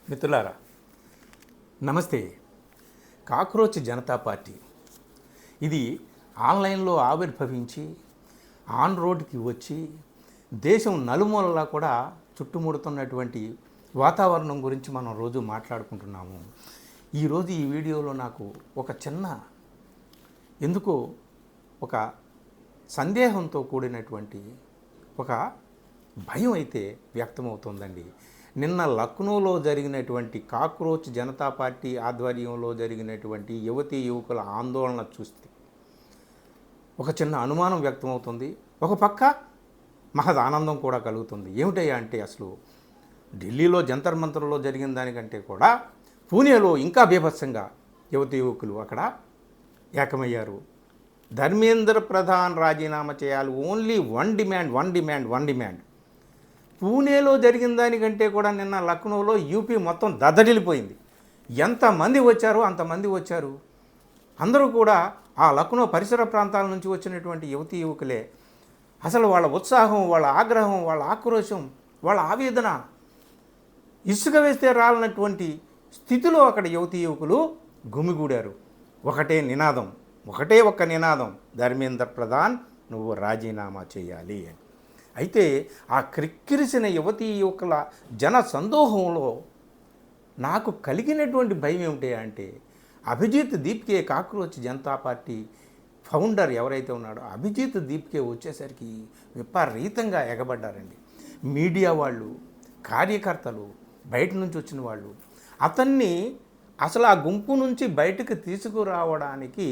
మిత్రులారా నమస్తే. Cockroach Janata party ఇది ఆన్లైన్లో ఆవిర్భవించి ఆన్ రోడ్కి వచ్చి దేశం నలుమూలలా కూడా చుట్టుముడుతున్నటువంటి వాతావరణం గురించి మనం రోజు మాట్లాడుకుంటున్నాము. ఈరోజు ఈ వీడియోలో నాకు ఒక చిన్న ఎందుకో ఒక సందేహంతో కూడినటువంటి ఒక భయం అయితే వ్యక్తమవుతుందండి. నిన్న లక్నోలో జరిగినటువంటి కాక్రోచ్ జనతా పార్టీ ఆధ్వర్యంలో జరిగినటువంటి యువతీ యువకుల ఆందోళన చూస్తే ఒక చిన్న అనుమానం వ్యక్తమవుతుంది. ఒక పక్క మహద్ ఆనందం కూడా కలుగుతుంది. ఏమిటయ్యా అంటే అసలు ఢిల్లీలో జంతర్ మంతర్లో జరిగిన దానికంటే కూడా పూణేలో ఇంకా బీభత్సంగా యువతీ యువకులు అక్కడ ఏకమయ్యారు. ధర్మేంద్ర ప్రధాన్ రాజీనామా చేయాలి. Only one demand. పూణేలో జరిగిన దానికంటే కూడా నిన్న లక్నోలో యూపీ మొత్తం దద్దడిల్లిపోయింది. ఎంతమంది వచ్చారో అంతమంది వచ్చారు. అందరూ కూడా ఆ లక్నో పరిసర ప్రాంతాల నుంచి వచ్చినటువంటి యువతీ యువకులే. అసలు వాళ్ళ ఉత్సాహం, వాళ్ళ ఆగ్రహం, వాళ్ళ ఆక్రోశం, వాళ్ళ ఆవేదన ఇసుక వేస్తే రాలన్నటువంటి స్థితిలో అక్కడ యువతీ యువకులు గుమిగూడారు. ఒకటే ఒక్క నినాదం, ధర్మేంద్ర ప్రధాన్ నువ్వు రాజీనామా చేయాలి అని. అయితే ఆ క్రిక్కిరిసిన యువతీ యువకుల జన సందోహంలో నాకు కలిగినటువంటి భయం ఏమిటి అంటే Abhijit Dipke, cockroach Janata party founder ఎవరైతే ఉన్నాడో అభిజిత్ దీప్కే వచ్చేసరికి విపరీతంగా ఎగబడ్డారండి. మీడియా వాళ్ళు, కార్యకర్తలు, బయట నుంచి వచ్చిన వాళ్ళు అతన్ని అసలు ఆ గుంపు నుంచి బయటకు తీసుకురావడానికి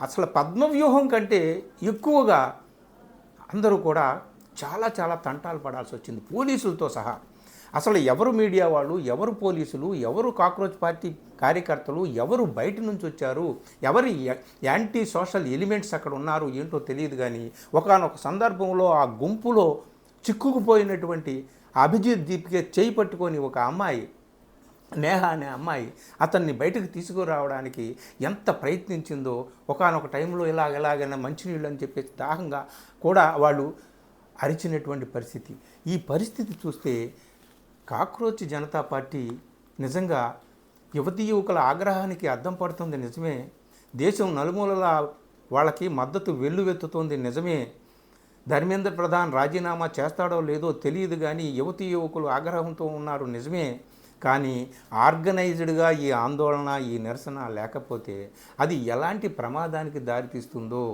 అసలు పద్మవ్యూహం కంటే ఎక్కువగా అందరూ కూడా చాలా తంటాలు పడాల్సి వచ్చింది, పోలీసులతో సహా. అసలు ఎవరు మీడియా వాళ్ళు, ఎవరు పోలీసులు, ఎవరు కాక్రోచ్ పార్టీ కార్యకర్తలు, ఎవరు బయట నుంచి వచ్చారు, ఎవరు యాంటీ సోషల్ ఎలిమెంట్స్ అక్కడ ఉన్నారు ఏంటో తెలియదు. కానీ ఒకానొక సందర్భంలో ఆ గుంపులో చిక్కుకుపోయినటువంటి అభిజిత్ దీప్కే చేయి పట్టుకొని ఒక అమ్మాయి, నేహ అనే అమ్మాయి, అతన్ని బయటకు తీసుకురావడానికి ఎంత ప్రయత్నించిందో, ఒకానొక టైంలో ఎలాగైనా మంచినీళ్ళు అని చెప్పేసి దాహంగా కూడా వాళ్ళు అరిచినటువంటి పరిస్థితి. ఈ పరిస్థితి చూస్తే కాక్రోచ్ జనతా పార్టీ నిజంగా యువతీ యువకుల ఆగ్రహానికి అద్దం పడుతుంది నిజమే. దేశం నలుమూలల వాళ్ళకి మద్దతు వెల్లువెత్తుతోంది నిజమే. ధర్మేంద్ర ప్రధాన్ రాజీనామా చేస్తాడో లేదో తెలియదు కానీ యువతీ యువకులు ఆగ్రహంతో ఉన్నారు నిజమే. కానీ ఆర్గనైజ్డ్గా ఈ ఆందోళన, ఈ నిరసన లేకపోతే అది ఎలాంటి ప్రమాదానికి దారితీస్తుందో,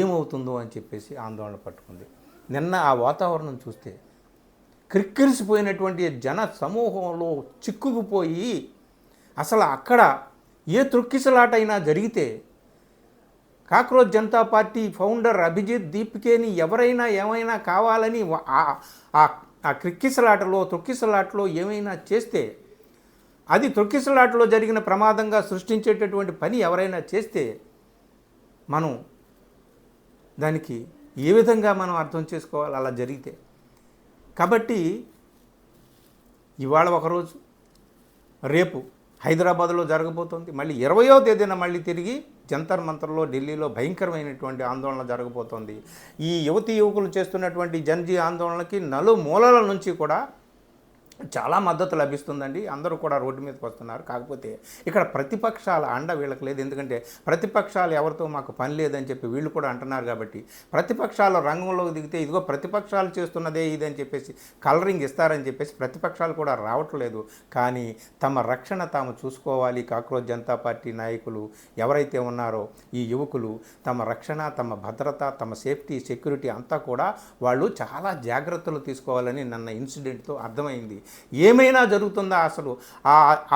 ఏమవుతుందో అని చెప్పేసి ఆందోళన పట్టుకుంది. నిన్న ఆ వాతావరణం చూస్తే క్రిక్కిరిసిపోయినటువంటి జన సమూహంలో చిక్కుకుపోయి అసలు అక్కడ ఏ త్రొక్కిసలాటైనా జరిగితే Cockroach Janata party founder Abhijit Dipke ఎవరైనా ఏమైనా కావాలని ఆ తొక్కిసలాటలో ఏమైనా చేస్తే, అది తొక్కిసలాటలో జరిగిన ప్రమాదంగా సృష్టించేటటువంటి పని ఎవరైనా చేస్తే మనం దానికి ఏ విధంగా మనం అర్థం చేసుకోవాలి అలా జరిగితే. కాబట్టి ఇవాళ ఒకరోజు, రేపు హైదరాబాద్లో జరగబోతోంది, మళ్ళీ 20వ తేదీన మళ్ళీ తిరిగి జంతర్ మంతర్లో ఢిల్లీలో భయంకరమైనటువంటి ఆందోళన జరగబోతోంది. ఈ యువతీ యువకులు చేస్తున్నటువంటి జన్జీ ఆందోళనకి నలుమూలల నుంచి కూడా చాలా మద్దతు లభిస్తుందండి. అందరూ కూడా రోడ్డు మీదకి వస్తున్నారు. కాకపోతే ఇక్కడ ప్రతిపక్షాల అండ వీళ్ళకి లేదు. ఎందుకంటే ప్రతిపక్షాలు ఎవరితో మాకు పని లేదని చెప్పి వీళ్ళు కూడా అంటున్నారు. కాబట్టి ప్రతిపక్షాలు రంగంలోకి దిగితే ఇదిగో ప్రతిపక్షాలు చేస్తున్నదే ఇదని చెప్పేసి కలరింగ్ ఇస్తారని చెప్పేసి ప్రతిపక్షాలు కూడా రావట్లేదు. కానీ తమ రక్షణ తాము చూసుకోవాలి. కాక్రోచ్ జనతా పార్టీ నాయకులు ఎవరైతే ఉన్నారో ఈ యువకులు తమ రక్షణ, తమ భద్రత, తమ సేఫ్టీ, సెక్యూరిటీ అంతా కూడా వాళ్ళు చాలా జాగ్రత్తలు తీసుకోవాలని నిన్న ఇన్సిడెంట్తో అర్థమైంది. ఏమైనా జరుగుతుందా అసలు?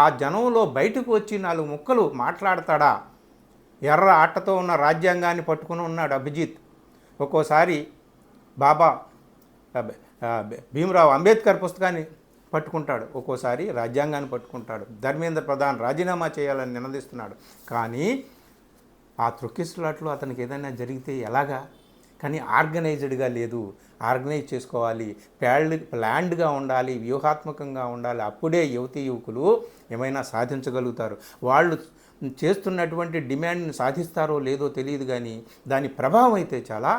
ఆ జనంలో బయటకు వచ్చి 4 ముక్కలు మాట్లాడతాడా? ఎర్ర ఆటతో ఉన్న రాజ్యాంగాన్ని పట్టుకుని ఉన్నాడు అభిజిత్. ఒక్కోసారి బాబా భీమ్రావ్ అంబేద్కర్ పుస్తకాన్ని పట్టుకుంటాడు, ఒక్కోసారి రాజ్యాంగాన్ని పట్టుకుంటాడు. ధర్మేంద్ర ప్రధాన్ రాజీనామా చేయాలని నినదిస్తున్నాడు. కానీ ఆ త్రొక్కిసలాట్లో అతనికి ఏదైనా జరిగితే ఎలాగా? కానీ ఆర్గనైజ్డ్గా లేదు. ఆర్గనైజ్ చేసుకోవాలి, ప్లాన్డ్గా ఉండాలి, వ్యూహాత్మకంగా ఉండాలి. అప్పుడే యువతీ యువకులు ఏమైనా సాధించగలుగుతారు. వాళ్ళు చేస్తున్నటువంటి డిమాండ్ని సాధిస్తారో లేదో తెలియదు కానీ దాని ప్రభావం అయితే చాలా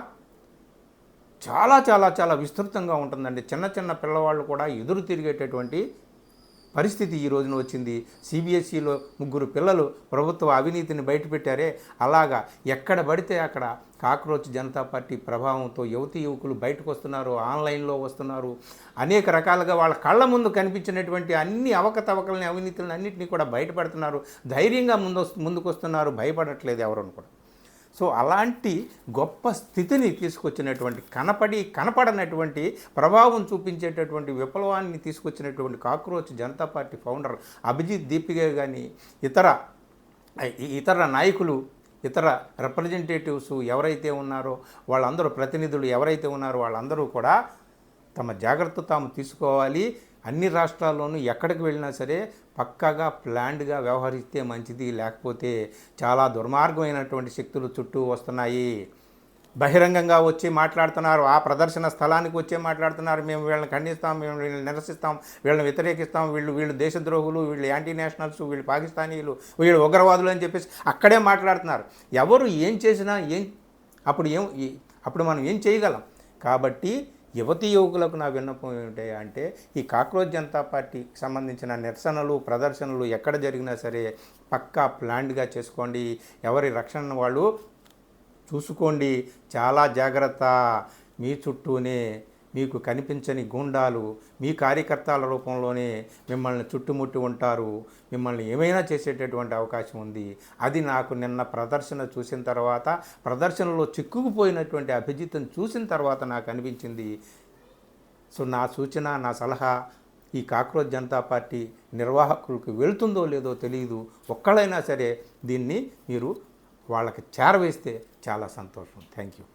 చాలా చాలా చాలా విస్తృతంగా ఉంటుందండి. చిన్న చిన్న పిల్లవాళ్ళు కూడా ఎదురు తిరిగేటటువంటి పరిస్థితి ఈ రోజున వచ్చింది. సిబిఎస్ఈలో 3 పిల్లలు ప్రభుత్వ అవినీతిని బయటపెట్టారే, అలాగా ఎక్కడ పడితే అక్కడ కాక్రోచ్ జనతా పార్టీ ప్రభావంతో యువతీ యువకులు బయటకు వస్తున్నారు, ఆన్లైన్లో వస్తున్నారు. అనేక రకాలుగా వాళ్ళ కళ్ళ ముందు కనిపించినటువంటి అన్ని అవకతవకలని, అవినీతులను అన్నింటినీ కూడా బయటపెడుతున్నారు. ధైర్యంగా ముందుకు వస్తున్నారు, భయపడట్లేదు ఎవరని కూడా. సో అలాంటి గొప్ప స్థితిని తీసుకొచ్చినటువంటి, కనపడనటువంటి ప్రభావం చూపించేటటువంటి విప్లవాన్ని తీసుకొచ్చినటువంటి Cockroach Janata party founder Abhijit Dipke కానీ ఇతర నాయకులు, ఇతర రిప్రజెంటేటివ్స్ ఎవరైతే ఉన్నారో వాళ్ళందరూ, ప్రతినిధులు ఎవరైతే ఉన్నారో వాళ్ళందరూ కూడా తమ జాగ్రత్త తాము తీసుకోవాలి. అన్ని రాష్ట్రాల్లోనూ ఎక్కడికి వెళ్ళినా సరే పక్కాగా ప్లాన్డ్గా వ్యవహరిస్తే మంచిది. లేకపోతే చాలా దుర్మార్గమైనటువంటి శక్తులు చుట్టూ వస్తున్నాయి. బహిరంగంగా వచ్చి మాట్లాడుతున్నారు, ఆ ప్రదర్శన స్థలానికి వచ్చే మాట్లాడుతున్నారు, మేము వీళ్ళని ఖండిస్తాం, మేము వీళ్ళని నిరసిస్తాం, వీళ్ళని వ్యతిరేకిస్తాం, వీళ్ళు దేశద్రోహులు, వీళ్ళు యాంటీ నేషనల్స్, వీళ్ళు పాకిస్తానీయులు, వీళ్ళు ఉగ్రవాదులు అని చెప్పేసి అక్కడే మాట్లాడుతున్నారు. ఎవరు ఏం చేసినా అప్పుడు మనం ఏం చేయగలం? కాబట్టి యువతీ యువకులకు నా విన్నపం ఏమిటి అంటే, ఈ కాక్రోచ్ జనతా పార్టీకి సంబంధించిన నిరసనలు, ప్రదర్శనలు ఎక్కడ జరిగినా సరే పక్కా ప్లాన్డ్గా చేసుకోండి. ఎవరి రక్షణ వాళ్ళు చూసుకోండి. చాలా జాగ్రత్త. మీ చుట్టూనే మీకు కనిపించని గూండాలు మీ కార్యకర్తల రూపంలోనే మిమ్మల్ని చుట్టుముట్టి ఉంటారు. మిమ్మల్ని ఏమైనా చేసేటటువంటి అవకాశం ఉంది. అది నాకు నిన్న ప్రదర్శన చూసిన తర్వాత, ప్రదర్శనలో చిక్కుకుపోయినటువంటి అభిజిత్తుని చూసిన తర్వాత నాకు అనిపించింది. సో నా సూచన, నా సలహా ఈ కాక్రోచ్ జనతా పార్టీ నిర్వాహకులకు వెళ్తుందో లేదో తెలియదు. ఒక్కళ్ళైనా సరే దీన్ని మీరు వాళ్ళకి చేరవేస్తే చాలా సంతోషం. Thank you.